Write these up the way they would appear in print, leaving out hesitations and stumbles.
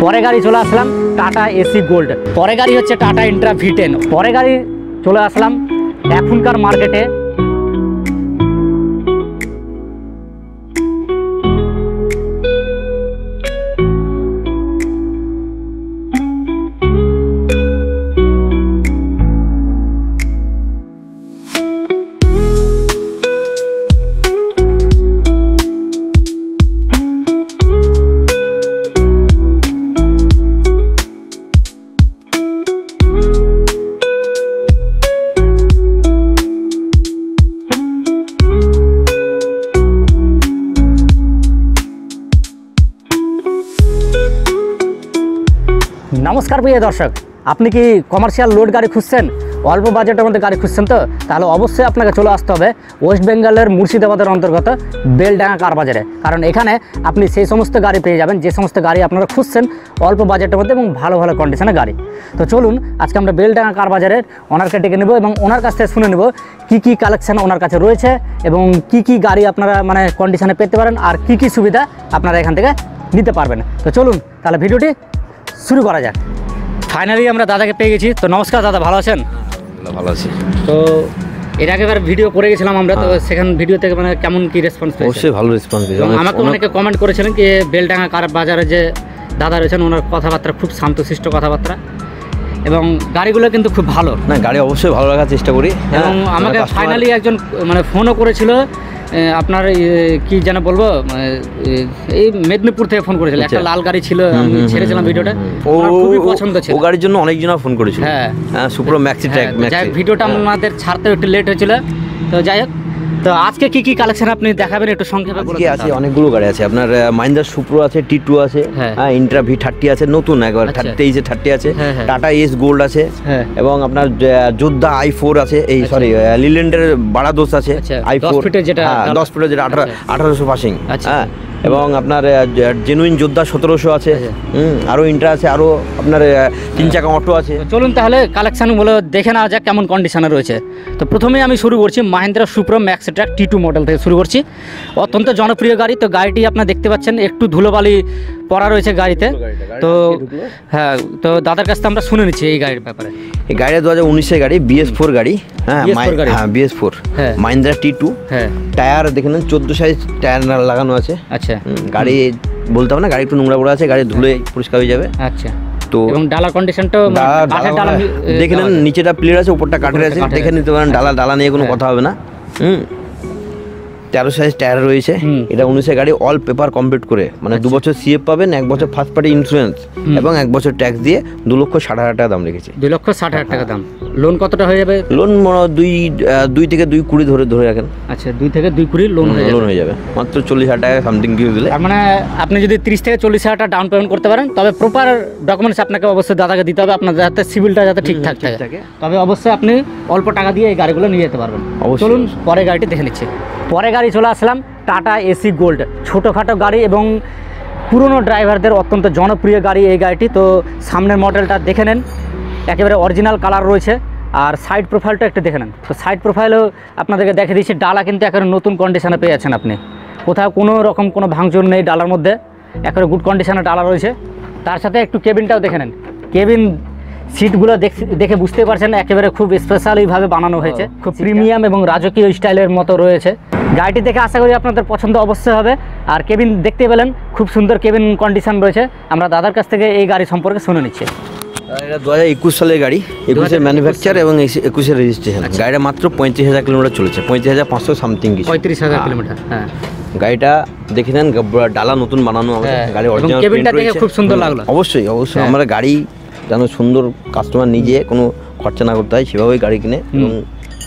পরে গাড়ি চলে আসলাম টাটা এসি গোল্ড, পরে গাড়ি হচ্ছে টাটা ইন্ট্রা V10। পরে গাড়ি চলে আসলাম এখনকার মার্কেটে নমস্কার প্রিয় দর্শক, আপনি কি কমার্শিয়াল লোড গাড়ি খুঁজছেন, অল্প বাজেটের মধ্যে গাড়ি খুঁজছেন? তো তাহলে অবশ্যই আপনাকে চলে আসতে হবে ওয়েস্ট বেঙ্গলের মুর্শিদাবাদের অন্তর্গত বেলডাঙ্গা কার বাজারে। কারণ এখানে আপনি সেই সমস্ত গাড়ি পেয়ে যাবেন যে সমস্ত গাড়ি আপনারা খুঁজছেন অল্প বাজেটের মধ্যে এবং ভালো ভালো কন্ডিশনের গাড়ি। তো চলুন আজকে আমরা বেলডাঙ্গা কার বাজারের ওনারকে ডেকে নেব এবং ওনার কাছ থেকে শুনে নেব কী কালেকশান ওনার কাছে রয়েছে এবং কি গাড়ি আপনারা কন্ডিশনে পেতে পারেন আর কি সুবিধা আপনারা এখান থেকে নিতে পারবেন। তো চলুন তাহলে ভিডিওটি শুরু করা যাক। ফাইনালি আমরা দাদাকে পেয়ে গেছি। তো নমস্কার দাদা, ভালো আছেন? ভালো আছি। তো এর আগেবার ভিডিও করে গেছিলাম আমরা, তো সেখান ভিডিও থেকে কেমন কি রেসপন্স পেয়েছেন? অবশ্যই ভালো রেসপন্স পেয়েছি। আমাকে অনেকে কমেন্ট করেছিলেন কি বেলডাঙ্গা কার বাজারে যে দাদা রয়েছেন ওনার কথাবার্তা খুব শান্তশিষ্ট কথাবার্তা এবং গাড়িগুলো কিন্তু খুব ভালো। না, গাড়ি অবশ্যই ভালো রাখার চেষ্টা করি এবং আমাকে ফাইনালি একজন ফোনও করেছিল, আপনার কি যেন বলবো, এই মেদিনীপুর থেকে ফোন করেছিল, একটা লাল গাড়ি ছিল, আমি ছেড়েছিলাম ভিডিওটা, খুবই পছন্দ ছিল। ও গাড়ির জন্য অনেকজন ফোন করেছিল। হ্যাঁ, সুপ্রো ম্যাক্সি ট্র্যাক। যাই ভিডিওটা আমাদের ছাড়তে একটু লেট হয়েছিল। তো যাই হোক, তো আজকে কি কালেকশন আপনি দেখাবেন একটু সংক্ষেপে বলুন। আছে অনেকগুলো গাড়ি আছে আপনার, মাহিন্দ্রা সুপ্রো আছে, T2 আছে, ইন্ট্রা V30 আছে, নতুন একবার 30 আছে, টাটা এস গোল্ড আছে এবং আপনার যোদ্ধা i4 আছে, এই সরি লিল্যান্ডের বাড়াদোস আছে, i4 10 ফিটের যেটা 1800 পাসিং। হ্যাঁ, এবং আপনার জেনুইন যোদ্ধা 1700 আছে, আরও ইন্ট্রা আছে, আরও আপনার 3 চাকা অটো আছে। চলুন তাহলে কালেকশানগুলো দেখে নেওয়া যাক কেমন কন্ডিশনে রয়েছে। তো প্রথমেই আমি শুরু করছি Mahindra সুপ্রো maxi track T2 model থেকে শুরু করছি। অত্যন্ত জনপ্রিয় গাড়ি। তো গাড়িটি আপনার দেখতে পাচ্ছেন একটু ধুলোবালি পড়া রয়েছে গাড়িতে। তো হ্যাঁ, তো দাদার কাছ থেকে আমরা শুনে নিচ্ছি এই গাড়ির ব্যাপারে। এই গাড়িটা 2019-এর গাড়ি, BS4 গাড়ি। হ্যাঁ, BS4 মাহিন্দ্রা T2। হ্যাঁ, টায়ার দেখে নেন 14 সাইজ টায়ার লাগানো আছে। আচ্ছা, গাড়ি বলতে হবে না, গাড়ি একটু নোংরা পড়ে আছে, গাড়ি ধুলে পরিষ্কার হয়ে যাবে। আচ্ছা, তো এবং ডালার কন্ডিশনটা দেখে নেন, নিচেটা প্লেট আছে, উপরটা কাঠের আছে, দেখে নিতে পারেন। ডালা নিয়ে কোনো কথা হবে না। 13 সাইজ টায়ার রয়েছে। এটা 19-এর গাড়ি, অল পেপার কমপ্লিট করে, 2 বছর CF পাবেন, 1 বছর ফার্স্ট পার্টি ইন্স্যুরেন্স এবং 1 বছর ট্যাক্স দিয়ে 2,60,000 টাকা দাম রেখেছে। 2,60,000 টাকা দাম। লোন কতটা হয়ে যাবে? লোন 2 থেকে 2,20 ধরে রাখেন। আচ্ছা, 2 থেকে 2,20 লোন হয়ে যাবে মাত্র 40,000 টাকা সামথিং কিছু দিলে। তার আপনি যদি 30 থেকে 40,000 টাকা ডাউন পেমেন্ট করতে পারেন, তবে প্রপার ডকুমেন্টস আপনাকে অবশ্যই দাদাকে দিতে হবে, আপনার যাতে সিভিলটা যাতে ঠিকঠাক থাকে, তবে অবশ্যই আপনি অল্প টাকা দিয়ে এই গাড়িগুলো নিয়ে যেতে পারবেন। চলুন পরে গাড়িটি দেখে নিচ্ছি। পরে গাড়ি চলে আসলাম টাটা এসি গোল্ড, ছোটোখাটো গাড়ি এবং পুরনো ড্রাইভারদের অত্যন্ত জনপ্রিয় গাড়ি এই গাড়িটি। তো সামনের মডেলটা দেখে নেন, একেবারে অরিজিনাল কালার রয়েছে। আর সাইড প্রোফাইলটা একটু দেখে নেন। তো সাইড প্রোফাইলও আপনাদেরকে দেখে দিচ্ছি, ডালা কিন্তু একেবারে নতুন কন্ডিশনে পেয়ে যাচ্ছেন আপনি, কোথাও কোনো রকম কোনো ভাঙচুর নেই ডালার মধ্যে, একেবারে গুড কন্ডিশনে ডালা রয়েছে। তার সাথে একটু কেবিনটাও দেখে নেন, কেবিন সিটগুলো দেখে বুঝতে পারছেন একেবারে খুব স্পেশালিভাবে বানানো হয়েছে, খুব প্রিমিয়াম এবং রাজকীয় স্টাইলের মতো রয়েছে। গাড়িটি দেখে আশা করি আপনাদের পছন্দ অবশ্যই হবে। আর কেবিন দেখতে পেলেন, খুব সুন্দর কেবিন কন্ডিশন রয়েছে। আমরা দাদার কাছ থেকে এই গাড়ি সম্পর্কে শুনে নিচ্ছি। এটা 2021 সালের গাড়ি, 21-এর ম্যানুফ্যাকচার এবং 21-এর রেজিস্ট্রেশন। গাড়িটা মাত্র 35,000 কিলোমিটার চলেছে, 35,500 সামথিং কিছু, 35,000 কিলোমিটার। হ্যাঁ, গাড়িটা দেখে নেন, ডালা নতুন বানানো আমাদের, গাড়ি অরিজিনাল কেবিনটা দেখে খুব সুন্দর লাগলো। অবশ্যই আমরা গাড়ি যেন সুন্দর কাস্টমার নিজে কোনো খরচা না করতে হয় সেভাবেই গাড়ি কিনে এবং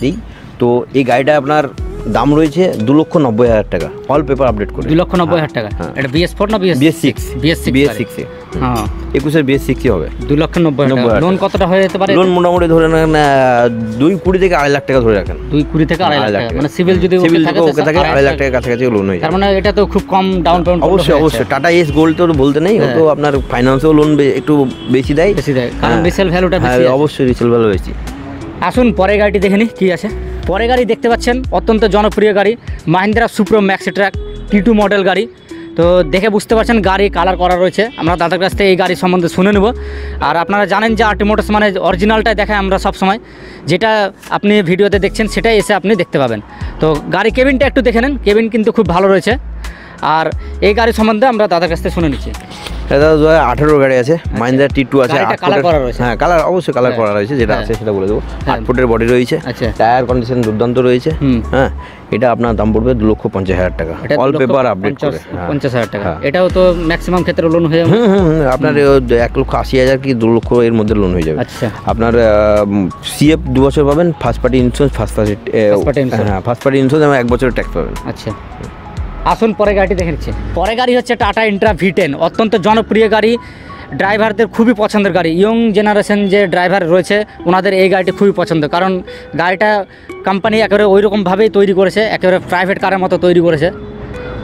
দিই। তো এই গাড়িটা আপনার দাম রয়েছে 2,90,000 টাকা, অল পেপার আপডেট করে। 2,90,000 টাকা। এটা BS4 না BS6? BS6 হ্যাঁ, 21-এর BS6 হবে। 2,90,000 লোন কতটা হয়ে যেতে পারে? লোন মোটামুটি ধরে নেন 2,20,000 থেকে 2.5 লাখ টাকা ধরে রাখেন। 2,20,000 থেকে 2.5 লাখ টাকা, সিভিল যদি ওকে থাকে 2.5 লাখ টাকার কাছাকাছি লোন হয়ে যায়। তার এটা তো খুব কম ডাউন পেমেন্ট। অবশ্যই টাটা এস গোল্ড তো বলতে নেই, তো আপনার ফাইন্যান্সেও লোন একটু বেশি দেয়, কারণ রিসেল ভ্যালুটা বেশি। অবশ্যই রিসেল ভ্যালু বেশি। আসুন পরে গাড়িটি দেখে নিই কী আছে। পরে গাড়ি দেখতে পাচ্ছেন অত্যন্ত জনপ্রিয় গাড়ি, Mahindra সুপ্রো maxi track T2 model গাড়ি। তো দেখে বুঝতে পারছেন গাড়ি কালার করা রয়েছে। আমরা দাদার কাছ থেকে এই গাড়ি সম্বন্ধে শুনে নেব। আর আপনারা জানেন যে আরটি মোটরস মানে অরিজিনালটাই দেখায় আমরা সব সময়, যেটা আপনি ভিডিওতে দেখছেন সেটাই এসে আপনি দেখতে পাবেন। তো গাড়ি কেবিনটা একটু দেখে নেন, কেবিন কিন্তু খুব ভালো রয়েছে। আর এই গাড়ি সম্বন্ধে আমরা দাদার কাছ থেকে শুনে নিচ্ছি। এটা 2018 গাড়ি আছে, মাহিন্দ্রা T2 আছে, কালার করা রয়েছে। হ্যাঁ কালার অবশ্যই কালার করা রয়েছে, যেটা আছে সেটা বলে দেবো। 8 ফুটের বডি রয়েছে, টায়ার কন্ডিশন দুর্দান্ত রয়েছে। হ্যাঁ, এটা আপনার দাম পড়বে 2,50,000 টাকা, অল পেপার আপডেট করে 50,000 টাকা। এটাও তো ম্যাক্সিমাম ক্ষেত্রে লোন হয়ে যাবে। আপনার 1,80,000 কি 2 লক্ষ এর মধ্যে লোন হয়ে যাবে। আচ্ছা, আপনার CF 2 বছর পাবেন, first party insurance, first party insurance এবং 1 বছরের ট্যাক্স পাবেন। আচ্ছা, আসুন পরে গাড়িটি দেখে নিচ্ছি। পরে গাড়ি হচ্ছে টাটা ইন্ট্রা V10, অত্যন্ত জনপ্রিয় গাড়ি, ড্রাইভারদের খুবই পছন্দের গাড়ি। ইয়ং জেনারেশন যে ড্রাইভার রয়েছে ওনাদের এই গাড়িটি খুবই পছন্দ, কারণ গাড়িটা কোম্পানি একেবারে ওই রকমভাবেই তৈরি করেছে, একেবারে প্রাইভেট কারের মতো তৈরি করেছে।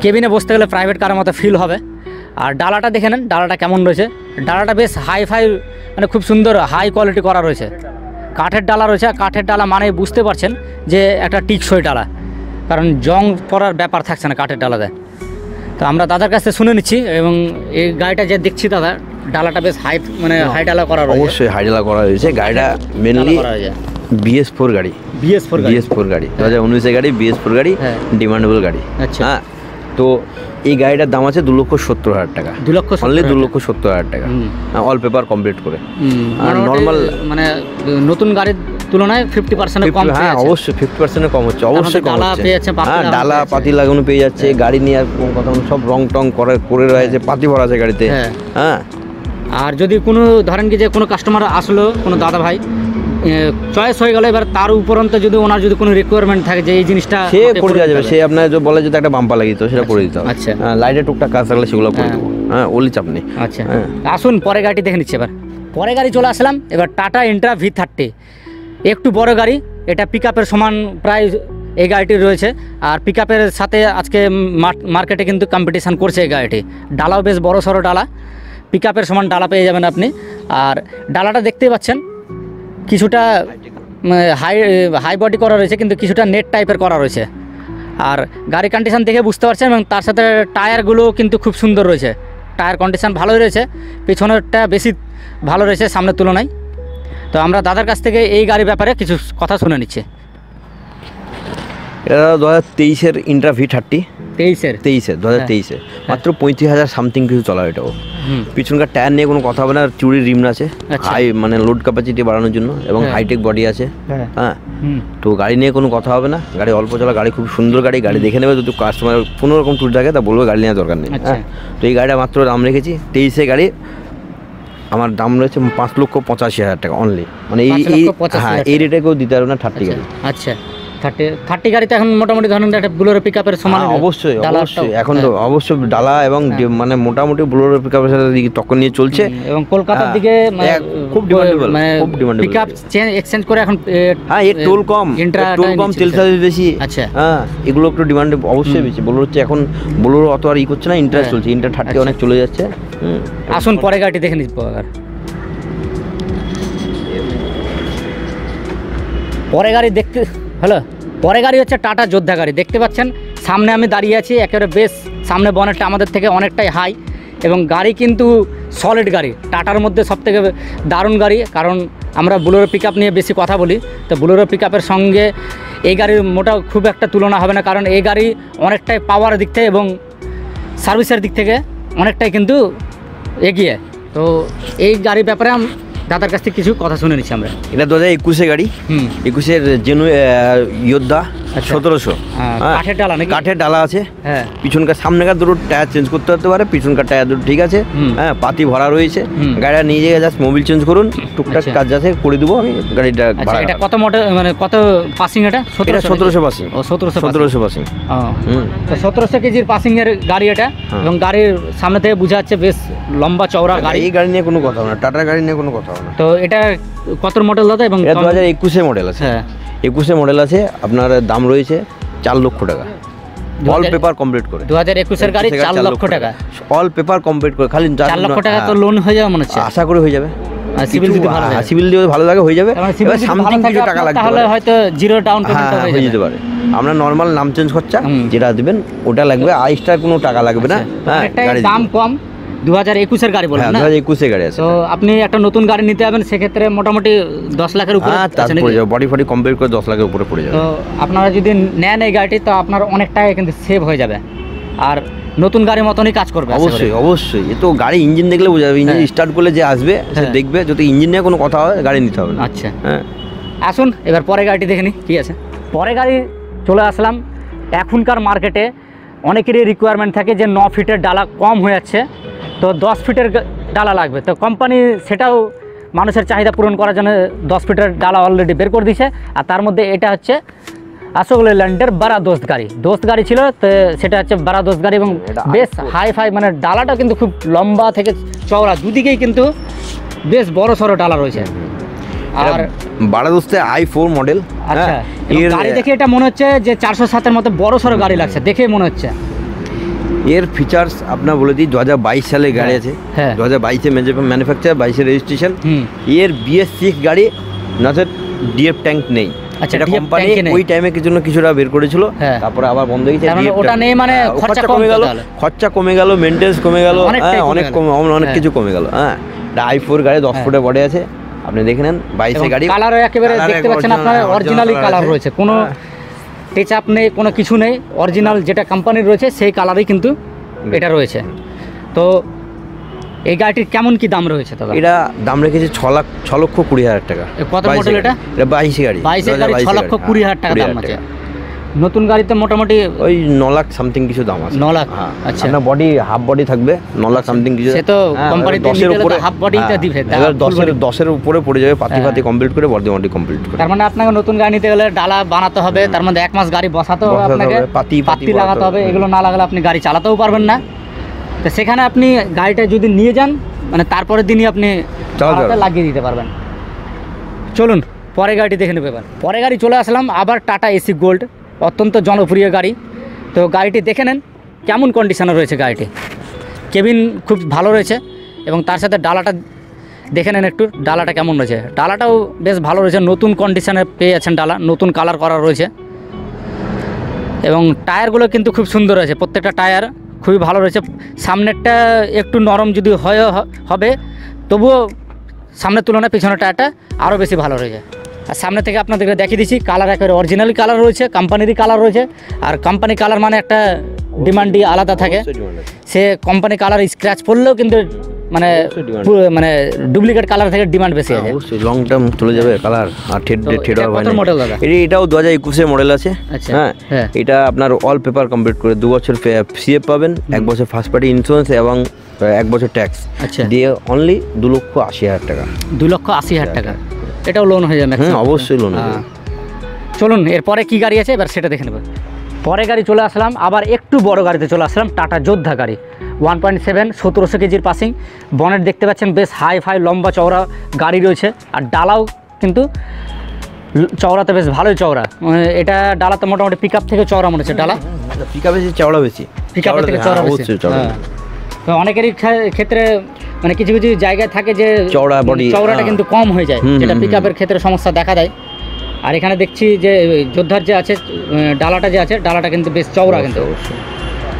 কেবিনে বসতে গেলে প্রাইভেট কারের মতো ফিল হবে। আর ডালাটা দেখে নেন, ডালাটা কেমন রয়েছে। ডালাটা বেশ হাই মানে খুব সুন্দর হাই কোয়ালিটি করা রয়েছে। কাঠের ডালা রয়েছে, কাঠের ডালা মানে বুঝতে পারছেন যে একটা টিকসই ডালা, কারণ জং পড়ার ব্যাপার থাকছে না কাঠের ডালাতে। তো আমরা দাদার কাছে শুনে নিচ্ছি। এবং এই গাড়িটা যে দেখছি দাদা, ডালাটা বেশ হাই ডালা করা রয়েছে। অবশ্যই হাই ডালা করা রয়েছে। গাড়িটা মেনলি BS4 গাড়ি, BS4 গাড়ি 2019 গাড়ি, BS4 গাড়ি, ডিমান্ডেবল গাড়ি। আচ্ছা, হ্যাঁ, তো এই গাড়িটার দাম আছে 2,70,000 টাকা, 2,70,000 টাকা, অল পেপার কমপ্লিট করে। নর্মাল মানে নতুন গাড়ির তুলনায় 50% কম। হ্যাঁ, অবশ্যই 50% কম হচ্ছে, অবশ্যই কম হচ্ছে। হ্যাঁ, ডালা পাতি লাগানো পেয়ে যাচ্ছে, গাড়ি নিয়ে আর কোনো কথা না, সব রং টং করে রয়েছে, পাতি ভরা আছে গাড়িতে। হ্যাঁ, আর যদি কোনো ধরেন কি যে কোনো কাস্টমার আসলো, কোনো দাদা ভাই চয়েস হয়ে গেল, এবার তার উপরন্ত যদি ওনার যদি কোনো রিকোয়ারমেন্ট থাকে যে এই জিনিসটা সে করে দেওয়া যাবে, সে আপনার যে বলে যদি একটা বাম্পার লাগিয়ে তো সেটা করে দিতে হবে। আচ্ছা, লাইটে টুকটাক কাজ থাকলে সেগুলো করে দেবো। হ্যাঁ, ওলি চাপ নেই। আচ্ছা, আসুন পরে গাড়িটি দেখে নিচ্ছি। এবার পরে গাড়ি চলে আসলাম। এবার টাটা ইন্ট্রা V30, একটু বড় গাড়ি, এটা পিকআপের সমান প্রায় এই গাড়িটি রয়েছে। আর পিকআপের সাথে আজকে মার্কেটে কিন্তু কম্পিটিশান করছে এই গাড়িটি। ডালাও বেশ বড় সড়ো ডালা, পিকআপের সমান ডালা পেয়ে যাবেন আপনি। আর ডালাটা দেখতেই পাচ্ছেন কিছুটা হাই বডি করা রয়েছে, কিন্তু কিছুটা নেট টাইপের করা রয়েছে। আর গাড়ি কন্ডিশন দেখে বুঝতে পারছেন, এবং তার সাথে টায়ারগুলো কিন্তু খুব সুন্দর রয়েছে, টায়ার কন্ডিশন ভালোই রয়েছে, পিছনেরটা বেশি ভালো রয়েছে সামনের তুলনায়। তো আমরা দাদার কাছ থেকে এই গাড়ির ব্যাপারে কিছু কথা শুনে নিচ্ছি। এটা 2023-এর ইন্ট্রা V30, 2023 মাত্র 35,000 সামথিং কিছু চলা। এটাও পিছনকার টায়ার নিয়ে কোনো কথা হবে না, চুরির রিম আছে, হাই মানে লোড ক্যাপাসিটি বাড়ানোর জন্য, এবং হাইটেক বডি আছে। হ্যাঁ, তো গাড়ি নিয়ে কোনো কথা হবে না, গাড়ি অল্প চলা গাড়ি, খুব সুন্দর গাড়ি। গাড়ি দেখে নেবে, যদি কাস্টমার কোনো রকম ট্যুর থাকে তা বলবে গাড়ি নেওয়ার দরকার নেই। হ্যাঁ, তো এই গাড়িটা মাত্র দাম রেখেছি 23-এ গাড়ি, আমার দাম রয়েছে 5,85,000 টাকা অনলি। মানে এই রেটে কেউ দিতে পারবে না 30 গাড়ি। আচ্ছা, 30 গাড়িতে এখন মোটামুটি ধরেন একটা বুলেরো পিকআপের সমান। অবশ্যই এখন তো অবশ্যই ডালা এবং মানে মোটামুটি বুলেরো পিকআপের সাথে টক্কর নিয়ে চলছে। এবং কলকাতার দিকে খুব ডিমান্ডেবল, খুব ডিমান্ডেবল পিকআপ এক্সচেঞ্জ করে এখন। হ্যাঁ, এর টোল কম, তেল সার্ভিস বেশি। আচ্ছা, হ্যাঁ, এগুলো একটু ডিমান্ড অবশ্যই বেশি। বুলেরো হচ্ছে এখন, বুলেরো অত আর করছে না, ইন্টারেস্ট চলছে, ইন্টার 30 অনেক চলে যাচ্ছে। আসুন পরে গাড়িটি দেখে নিচ্ছি। পরে গাড়ি দেখতে হলো, পরে গাড়ি হচ্ছে টাটা যোদ্ধা গাড়ি, দেখতে পাচ্ছেন সামনে আমি দাঁড়িয়ে আছি, একেবারে বেশ সামনে বনেটটা আমাদের থেকে অনেকটাই হাই, এবং গাড়ি কিন্তু সলিড গাড়ি, টাটার মধ্যে সবথেকে দারুণ গাড়ি। কারণ আমরা বুলেরো পিকআপ নিয়ে বেশি কথা বলি, তো বুলেরো পিকআপের সঙ্গে এই গাড়ির মোটা খুব একটা তুলনা হবে না, কারণ এই গাড়ি অনেকটাই পাওয়ার দিক থেকে এবং সার্ভিসের দিক থেকে অনেকটাই কিন্তু এগিয়ে। তো এই গাড়ির ব্যাপারে দাদার কাছ থেকে কিছু কথা শুনে নিচ্ছি আমরা। এটা 2021-এর গাড়ি, 21-এর যোদ্ধা 1700, কাঠের ডালা নাকি? কাঠের ডালা আছে। হ্যাঁ, পিছনকার সামনেকার দুটো টায়ার চেঞ্জ করতে হতে পারে, পিছনকার টায়ার দুটো ঠিক আছে। হ্যাঁ, পাতি ভরা রয়েছে। গাড়িটা নিয়ে গিয়ে জাস্ট মোবিল চেঞ্জ করুন, টুকটাক কাজ আছে করে দেবো আমি গাড়িটা। এটা কত মডেল, মানে কত পাসিং? এটা 1700 পাসিং। ও 1700 পাসিং। তো 1700 কেজির পাসিং এর গাড়ি এটা, এবং গাড়ির সামনে থেকে বোঝা যাচ্ছে বেশ লম্বা চওড়া গাড়ি। এই গাড়ি নিয়ে কোনো কথা হবে না, টাটার গাড়ি নিয়ে কোনো কথা হবে না। তো এটা কত মডেল দাদা? এবং 2021-এর মডেল আছে। হ্যাঁ, 21-এর মডেল আছে, আপনার দাম রয়েছে 4 লক্ষ টাকা, অল পেপার কমপ্লিট করে। 2021-এর গাড়ি 4 লক্ষ টাকা, অল পেপার কমপ্লিট করে। খালি 4 লক্ষ টাকা তো লোন হয়ে যাবে মনে হচ্ছে। আশা করে হয়ে যাবে, সিভিল যদি ভালো সিভিল দিয়ে ভালো লাগে হয়ে যাবে। সামথিং কিছু টাকা লাগবে, তাহলে হয়তো জিরো ডাউন পেমেন্ট হয়ে যেতে পারে। আমরা নর্মাল নাম চেঞ্জ খরচা যেটা দিবেন ওটা লাগবে, এক্সট্রা কোনো টাকা লাগবে না। হ্যাঁ, দাম কম, 2021-এর গাড়ি বলেন না? 2021 এর গাড়ি আছে। তো আপনি একটা নতুন গাড়ি নিতে যাবেন, সেক্ষেত্রে মোটামুটি 10 লাখের উপরে পড়ে যাবে, বডি ফডি কমপ্লিট করে 10 লাখের উপরে পড়ে যাবে। তো আপনারা যদি নেন এই গাড়িটি, তো আপনার অনেক টাকা কিন্তু সেভ হয়ে যাবে, আর নতুন গাড়ির মতনই কাজ করবে। অবশ্যই অবশ্যই, এ তো গাড়ি ইঞ্জিন দেখলে বোঝা যাবে, ইঞ্জিন স্টার্ট করলে যে আসবে সে দেখবে, যদি ইঞ্জিন নিয়ে কোনো কথা হয় গাড়ি নিতে হবে না। আচ্ছা, হ্যাঁ, আসুন এবার পরে গাড়িটি দেখে নিই, ঠিক আছে? পরে গাড়ি চলে আসলাম। এখনকার মার্কেটে অনেকেরই রিকোয়ারমেন্ট থাকে যে 9 ফিটের ডালা কম হয়ে যাচ্ছে, তো 10 ফিটের ডালা লাগবে। তো কোম্পানি সেটাও মানুষের চাহিদা পূরণ করার জন্য 10 ফিটের ডালা অলরেডি বের করে দিয়েছে। আর তার মধ্যে এটা হচ্ছে অশোক লেল্যান্ডের বারা দোস্ত গাড়ি ছিল, তো সেটা হচ্ছে বারা দোস্ত গাড়ি, এবং বেশ হাই ফাই, মানে ডালাটা কিন্তু খুব লম্বা থেকে চওড়া, দুদিকেই কিন্তু বেশ বড় সড়ো ডালা রয়েছে। আর বারা দোস্তে i4 মডেল। আচ্ছা, গাড়ি দেখে এটা মনে হচ্ছে যে 407-এর মতো বড় সড়ো গাড়ি লাগছে, দেখে মনে হচ্ছে। এর ফিচার্স আপনার বলে দিই, 2022 সালে গাড়ি আছে, 2022-এ ম্যানুফ্যাকচার, 22-এ রেজিস্ট্রেশন। এর BS6 গাড়ি, না ডিএফ ট্যাঙ্ক নেই। এটা কোম্পানি ওই টাইমে কিছুটা বের করেছিল, তারপরে আবার বন্ধ হয়ে গেছে। ওটা নেই মানে খরচা কমে গেল, মেইনটেনেন্স কমে গেল, অনেক কিছু কমে গেল। হ্যাঁ, এটা i4 গাড়ি, 10 ফুটের বডি আছে, আপনি দেখে নেন। 22-এ গাড়ি, কালার একেবারে দেখতে পাচ্ছেন আপনারা, অরিজিনালি কালার রয়েছে, কোনো টাচ আপ নেই, কোনো কিছু নেই, অরিজিনাল যেটা কোম্পানির রয়েছে সেই কালারই কিন্তু এটা রয়েছে। তো এই গাড়িটির কেমন কি দাম রয়েছে? তবে এটা দাম রেখেছে 6,20,000 টাকা। কত মডেল এটা? এটা 22 গাড়ি, 22-এর গাড়ি 6,20,000 টাকা দাম আছে। নতুন গাড়িতে মোটামুটি ওই 9 লাখ সামথিং কিছু দাম আছে। 9 লাখ, আচ্ছা। আপনার বডি হাফ বডি থাকবে, 9 লাখ সামথিং কিছু। সে তো কোম্পানিতে নিতে গেলে হাফ বডিটা দিবে, এবার 10-এর উপরে পড়ে যাবে, পাতি কমপ্লিট করে বডি কমপ্লিট করে। তার মানে আপনাকে নতুন গাড়ি নিতে গেলে ডালা বানাতে হবে, তার মধ্যে 1 মাস গাড়ি বসাতে হবে, আপনাকে পাতি লাগাতে হবে, এগুলো না লাগালে আপনি গাড়ি চালাতেও পারবেন না। তো সেখানে আপনি গাড়িটা যদি নিয়ে যান, মানে তারপরের দিনই আপনি লাগিয়ে দিতে পারবেন। চলুন পরে গাড়িটি দেখে নেবেন। পরে গাড়ি চলে আসলাম আবার টাটা এসি গোল্ড, অত্যন্ত জনপ্রিয় গাড়ি। তো গাড়িটি দেখে নেন কেমন কন্ডিশনে রয়েছে গাড়িটি। কেবিন খুব ভালো রয়েছে, এবং তার সাথে ডালাটা দেখে নেন একটু, ডালাটা কেমন রয়েছে। ডালাটাও বেশ ভালো রয়েছে, নতুন কন্ডিশনে পেয়ে যাচ্ছেন ডালা, নতুন কালার করা রয়েছে। এবং টায়ারগুলো কিন্তু খুব সুন্দর রয়েছে, প্রত্যেকটা টায়ার খুবই ভালো রয়েছে। সামনেরটা একটু নরম যদি হবে, তবুও সামনের তুলনায় পিছনের টায়ারটা আরও বেশি ভালো রয়েছে। আর সামনে থেকে আপনাদেরকে দেখিয়ে দিচ্ছি, কালার একেবারে অরিজিনালি কালার রয়েছে, কোম্পানিরই কালার রয়েছে। আর কোম্পানি কালার মানে একটা ডিমান্ডই আলাদা থাকে, সে কোম্পানি কালার স্ক্র্যাচ পড়লেও কিন্তু মানে ডুপ্লিকেট কালার থেকে ডিমান্ড বেশি আছে, অবশ্যই লং টার্ম চলে যাবে কালার। আর কত মডেল দাদা? এটাও 2021-এর মডেল আছে। হ্যাঁ, এটা আপনার অল পেপার কমপ্লিট করে 2 বছর সিএফ পাবেন, 1 বছর ফার্স্ট পার্টি ইন্স্যুরেন্স এবং 1 বছর ট্যাক্স দিয়ে অনলি 2,80,000 টাকা। 2,80,000 টাকা, এটাও লোন হয়ে যাবে? হ্যাঁ, অবশ্যই লোন। চলুন এরপরে কি গাড়ি আছে এবার সেটা দেখে নেব। পরে গাড়ি চলে আসলাম, আবার একটু বড় গাড়িতে চলে আসলাম, টাটা যোদ্ধা গাড়ি 1.7, 1700 কেজির পাসিং। বনেট দেখতে পাচ্ছেন বেশ হাই ফাই লম্বা চওড়া গাড়ি রয়েছে, আর ডালাও কিন্তু চওড়াতে বেশ ভালোই চওড়া। এটা ডালাতে মোটামুটি পিক আপ থেকে চওড়া মনে হচ্ছে ডালা, পিক আপ বেশি চওড়া বেশি, পিক আপ থেকে চওড়া বেশি। তো অনেকেরই ক্ষেত্রে মানে কিছু কিছু জায়গায় থাকে যে চওড়াটা কিন্তু কম হয়ে যায়, যেটা পিক আপের ক্ষেত্রে সমস্যা দেখা দেয়। আর এখানে দেখছি যে যোদ্ধার যে আছে ডালাটা যে আছে, ডালাটা কিন্তু বেশ চওড়া কিন্তু,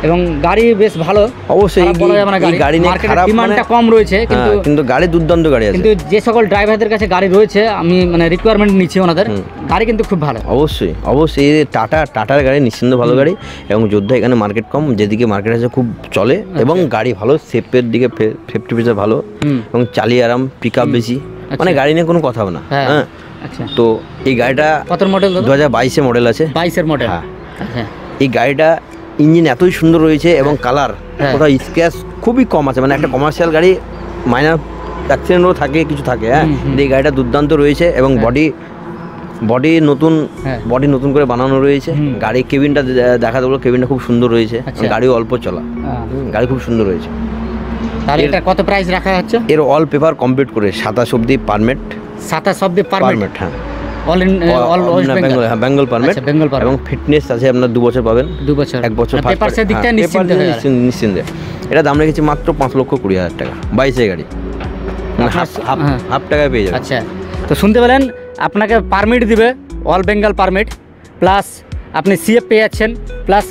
এবং গাড়ি বেশ ভালো। অবশ্যই গাড়ি ডিমান্ডটা কম রয়েছে, কিন্তু গাড়ি দুর্দান্ত গাড়ি আছে। কিন্তু যে সকল ড্রাইভারদের কাছে গাড়ি রয়েছে, আমি মানে রিকোয়ারমেন্ট নিচ্ছি ওনাদের, গাড়ি কিন্তু খুব ভালো। অবশ্যই টাটার গাড়ি নিশ্চিন্ত ভালো গাড়ি, এবং যোদ্ধা এখানে মার্কেট কম, যেদিকে মার্কেট আছে খুব চলে, এবং গাড়ি ভালো, সেফের দিকে সেফটি ফিচার ভালো, এবং চালিয়ে আরাম, পিক আপ বেশি, মানে গাড়ি নিয়ে কোনো কথা হবে না। হ্যাঁ, আচ্ছা। তো এই গাড়িটা কত মডেল? 2022-এর মডেল আছে। 22-এর মডেল। হ্যাঁ, এই গাড়িটা ইঞ্জিন এতই সুন্দর রয়েছে, এবং কালার কোথাও স্ক্র্যাচ খুবই কম আছে, মানে একটা কমার্শিয়াল গাড়ি মাইনার অ্যাক্সিডেন্টও থাকে, কিছু থাকে। হ্যাঁ, এই গাড়িটা দুর্দান্ত রয়েছে, এবং বডি নতুন করে বানানো রয়েছে। গাড়ি কেবিনটা দেখাতে বলো, কেবিনটা খুব সুন্দর রয়েছে, গাড়িও অল্প চলা, গাড়ি খুব সুন্দর রয়েছে। তাহলে এটা কত প্রাইস রাখা হচ্ছে? এর অল পেপার কমপ্লিট করে 27 অবধি পারমিট। 27 অবধি পারমিট? হ্যাঁ, বেঙ্গল পারমিট, এবং ফিটনেস আছে আপনার 2 বছর পাবেন, 2 বছর, 1 বছর পেপারসের দিকটা নিশ্চিন্তে। এটা দাম রেখেছি মাত্র 5,20,000 টাকা। 22-এর গাড়ি, হাফ টাকায় পেয়ে যাবে। আচ্ছা, তো শুনতে পেলেন, আপনাকে পারমিট দিবে, অল বেঙ্গল পারমিট প্লাস আপনি সিএফ পেয়ে যাচ্ছেন, প্লাস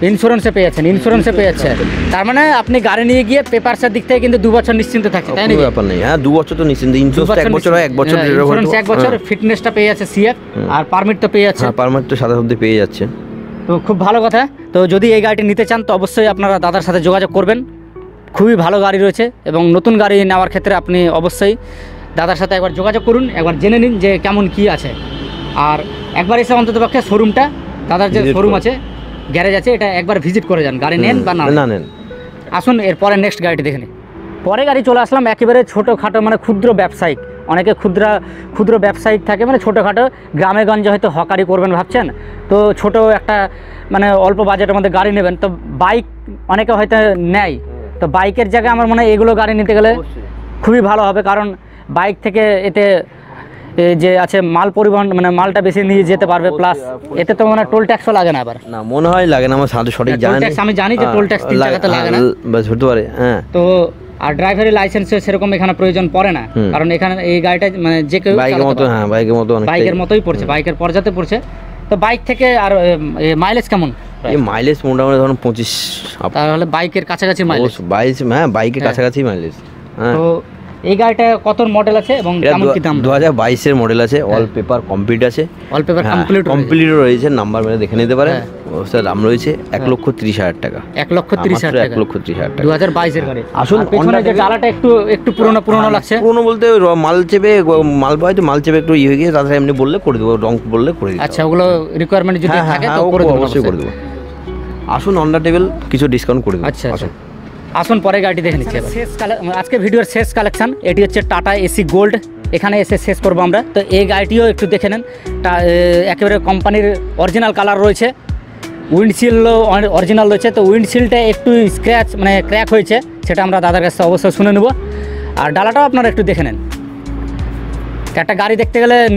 ইন্স্যুরেন্সে পেয়ে যাচ্ছেন, ইন্স্যুরেন্সে পেয়ে যাচ্ছেন। তার মানে আপনি গাড়ি নিয়ে গিয়ে পেপারসের দিক থেকে কিন্তু 2 বছর নিশ্চিন্তে থাকছে, তাই না? ব্যাপার নেই, হ্যাঁ 2 বছর তো নিশ্চিন্ত। ইন্স্যুরেন্স 1 বছর হয়, 1 বছর ইন্স্যুরেন্স 1 বছর, ফিটনেসটা পেয়ে যাচ্ছে সিএফ, আর পারমিট তো পেয়ে যাচ্ছে। হ্যাঁ পারমিট তো সাথে সাথে পেয়ে যাচ্ছে। তো খুব ভালো কথা। তো যদি এই গাড়িটি নিতে চান তো অবশ্যই আপনারা দাদার সাথে যোগাযোগ করবেন। খুবই ভালো গাড়ি রয়েছে এবং নতুন গাড়ি নেওয়ার ক্ষেত্রে আপনি অবশ্যই দাদার সাথে একবার যোগাযোগ করুন, একবার জেনে নিন যে কেমন কি আছে। আর একবার এসে অন্ততপক্ষে শোরুমটা, দাদার যে শোরুম আছে, গ্যারেজ আছে, এটা একবার ভিজিট করে যান, গাড়ি নেন বা না নেন। আসুন এরপরে নেক্সট গাড়িটি দেখে নিন। পরে গাড়ি চলে আসলাম একেবারে ছোটোখাটো মানে ক্ষুদ্র ব্যবসায়িক। অনেকে ক্ষুদ্র ব্যবসায়িক থাকে, মানে ছোটোখাটো গ্রামে গঞ্জে হয়তো হকারি করবেন ভাবছেন, তো ছোট একটা মানে অল্প বাজেটের মধ্যে গাড়ি নেবেন, তো বাইক অনেকে হয়তো নেয়। তো বাইকের জায়গায় আমার মনে হয় এগুলো গাড়ি নিতে গেলে খুবই ভালো হবে, কারণ বাইক থেকে এতে যে আছে মাল পরিবহন, মানে মালটা বেশি নিয়ে যেতে পারবে, প্লাস এতে তো মানে টোল ট্যাক্সও লাগে না। আবার না মনে হয় লাগে না, আমার সাথে সঠিক জানি না, আমি জানি যে টোল ট্যাক্স 3 টাকাতে লাগে না, বাস হতে পারে। হ্যাঁ তো আর ড্রাইভারের লাইসেন্সের সেরকম এখানে প্রয়োজন পড়ে না, কারণ এখানে এই গাড়িটা মানে যে কেউ বাইকের মতো, হ্যাঁ বাইকের মতোই পড়ছে, বাইকের পর্যাতে পড়ছে। তো বাইক থেকে আর মাইলেজ কেমন? এই মাইলেজ মোটামুটি ধরুন 25, তাহলে বাইকের কাছাকাছি মাইলেজ। হ্যাঁ বাইকের কাছাকাছি মাইলেজ। হ্যাঁ তো এই গাড়িটা কত মডেল আছে এবং কেমন কি দাম? 2022 এর মডেল আছে, অল পেপার কমপ্লিট আছে, অল পেপার কমপ্লিট রয়েছে, নাম্বার মেরে দেখে নিতে পারেন। ওটার দাম রয়েছে 1,30,000 টাকা। 1,30,000 টাকা, 1,30,000 টাকা 2022 এর গাড়ি। আসুন পিছনে যে ডালাটা একটু পুরনো লাগছে। পুরনো বলতে মাল চেপে একটু হয়ে গিয়ে তাদের এমনি বললে করে দেবো, রং বললে করে দেবো। আচ্ছা, ওগুলো রিকোয়ারমেন্ট যদি থাকে তো করে দেবো, অবশ্যই করে দেবো। আসুন অন দ্য টেবিল কিছু ডিসকাউন্ট করে দেবো। আচ্ছা আসুন পরে গাড়িটি দেখে নিচ্ছি। আজকে ভিডিওর শেষ কালেকশন এটি হচ্ছে টাটা এসি গোল্ড। এখানে এসে শেষ করবো আমরা। তো এই গাড়িটিও একটু দেখে নেন, একেবারে কোম্পানির অরিজিনাল কালার রয়েছে, উইন্ডশিল্ডও অরিজিনাল রয়েছে। তো উইন্ডশিল্ডটা একটু স্ক্র্যাচ মানে ক্র্যাক হয়েছে, সেটা আমরা দাদার কাছে অবশ্যই শুনে নেব। আর ডালাটাও আপনারা একটু দেখে নেন। একটা গাড়ি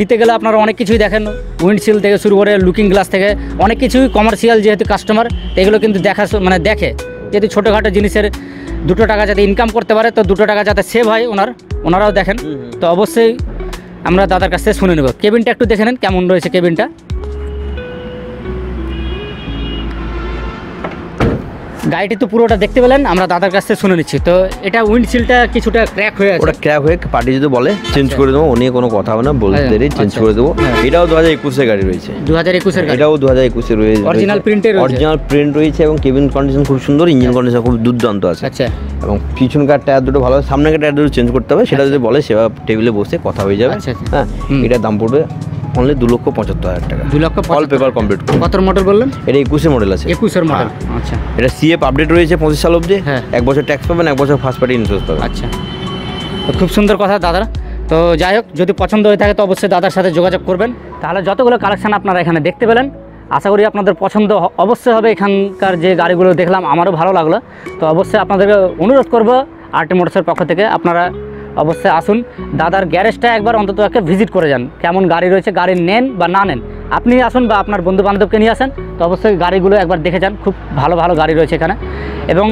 নিতে গেলে আপনারা অনেক কিছুই দেখেন, উইন্ডশিল্ড থেকে শুরু করে লুকিং গ্লাস থেকে অনেক কিছুই। কমার্শিয়াল যেহেতু কাস্টমার, এগুলো কিন্তু দেখে যেহেতু ছোটোখাটো জিনিসের 2 টাকা যাতে ইনকাম করতে পারে, তো 2 টাকা যাতে সেভ হয় ওনারাও দেখেন। তো অবশ্যই আমরা দাদার কাছ থেকে শুনে নেব। কেবিনটা একটু দেখে নেন কেমন রয়েছে কেবিনটা। গাড়িটি তো পুরোটা দেখতে পেলেন, আমরা দাদার কাছ থেকে শুনে নিচ্ছি। তো এটা উইন্ডশিল্ডটা কিছুটা ক্র্যাক হয়ে আছে, ওটা ক্র্যাক হয়ে পার্টি যদি বলে চেঞ্জ করে দেবো, ও নিয়ে কোনো কথা হবে না, বলতে দেরি চেঞ্জ করে দেবো। এটাও 2021 এর গাড়ি রয়েছে, 2021 এর, এটাও 2021 এর রয়েছে, অরিজিনাল প্রিন্ট রয়েছে এবং কেবিন কন্ডিশন খুব সুন্দর, ইঞ্জিন কন্ডিশন খুব দুর্দান্ত আছে। আচ্ছা, এবং পিছনকার টায়ার দুটো ভালো, সামনেকার টায়ার দুটো চেঞ্জ করতে হবে, সেটা যদি বলে সেবা টেবিলে বসে কথা হয়ে যাবে। হ্যাঁ এটার দাম পড়বে অনলি 2,75,000 টাকা। 2,75,000 অল পেপার কমপ্লিট। কত মডেল বললেন? এটা 21 এর মডেল আছে। 21 এর মডেল। আচ্ছা, এটা সিএফ আপডেট রয়েছে 25 সাল অবধি। 1 বছর ট্যাক্স পাবেন, 1 বছর ফার্স্ট পার্টি ইন্স্যুরেন্স পাবেন। আচ্ছা, তো খুব সুন্দর কথা দাদা। তো যাই হোক, যদি পছন্দ হয়ে থাকে তো অবশ্যই দাদার সাথে যোগাযোগ করবেন। তাহলে যতগুলো কালেকশন আপনারা এখানে দেখতে পেলেন, আশা করি আপনাদের পছন্দ অবশ্যই হবে। এখানকার যে গাড়িগুলো দেখলাম আমারও ভালো লাগলো। তো অবশ্যই আপনাদেরকে অনুরোধ করবো আরটি মোটরসের পক্ষ থেকে আপনারা অবশ্যই আসুন, দাদার গ্যারেজটা একবার অন্তত একটা ভিজিট করে যান। কেমন গাড়ি রয়েছে, গাড়ি নেন বা না নেন, আপনি আসুন বা আপনার বন্ধু বান্ধবকে নিয়ে আসেন, তো অবশ্যই গাড়িগুলো একবার দেখে যান। খুব ভালো ভালো গাড়ি রয়েছে এখানে, এবং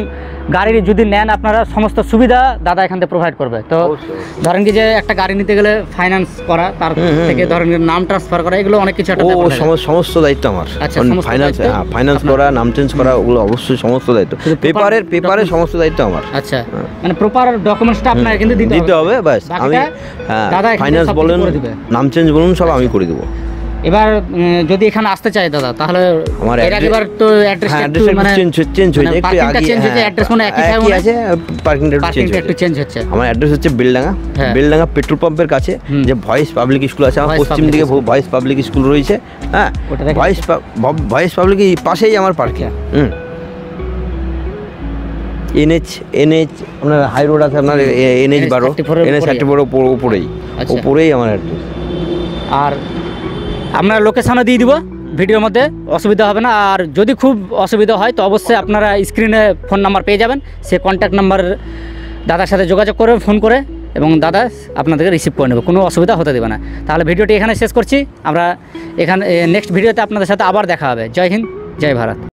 গাড়ি যদি নেন আপনারা সমস্ত সুবিধা দাদা এখান থেকে প্রোভাইড করবে। তো ধরেন কি যে একটা গাড়ি নিতে গেলে ফাইন্যান্স করা, তার থেকে ধরেন নাম ট্রান্সফার করা, এগুলো অনেক কিছু একটা সমস্ত দায়িত্ব আমার। আচ্ছা, ফাইন্যান্স করা, নাম চেঞ্জ করা, ওগুলো অবশ্যই সমস্ত দায়িত্ব, পেপারের সমস্ত দায়িত্ব আমার। আচ্ছা, মানে প্রপার ডকুমেন্টসটা আপনাকে কিন্তু দিতে হবে। বাস আমি দাদা ফাইন্যান্স বলেন, নাম চেঞ্জ বলুন, সব আমি করে দেবো। এবার যদি এখানে আসতে চাই দাদা, তাহলে আমার এবার তো অ্যাড্রেস মানে চেঞ্জ হয়ে যায়, একটু আগে অ্যাড্রেস মানে একই আছে, পার্কিংটা একটু চেঞ্জ হচ্ছে। আমার অ্যাড্রেস হচ্ছে বেলডাঙ্গা পেট্রোল পাম্পের কাছে যে ভয়েস পাবলিক স্কুল আছে, আমার পশ্চিম দিকে ভয়েস পাবলিক স্কুল রয়েছে। হ্যাঁ, ভয়েস পাবলিক পাশেই আমার পার্কিং। এনএইচ আপনার হাই রোড আছে, আপনার NH 12, NH 34 উপরেই আমার অ্যাড্রেস। আর আমরা লোকেশনও দিয়ে দিব ভিডিওর মধ্যে, অসুবিধা হবে না। আর যদি খুব অসুবিধা হয় তো অবশ্যই আপনারা স্ক্রিনে ফোন নাম্বার পেয়ে যাবেন, সে কন্ট্যাক্ট নাম্বার দাদার সাথে যোগাযোগ করবে ফোন করে, এবং দাদা আপনাদেরকে রিসিভ করে নেবে, কোনো অসুবিধা হতে দেবে না। তাহলে ভিডিওটি এখানে শেষ করছি আমরা। নেক্সট ভিডিওতে আপনাদের সাথে আবার দেখা হবে। জয় হিন্দ, জয় ভারত।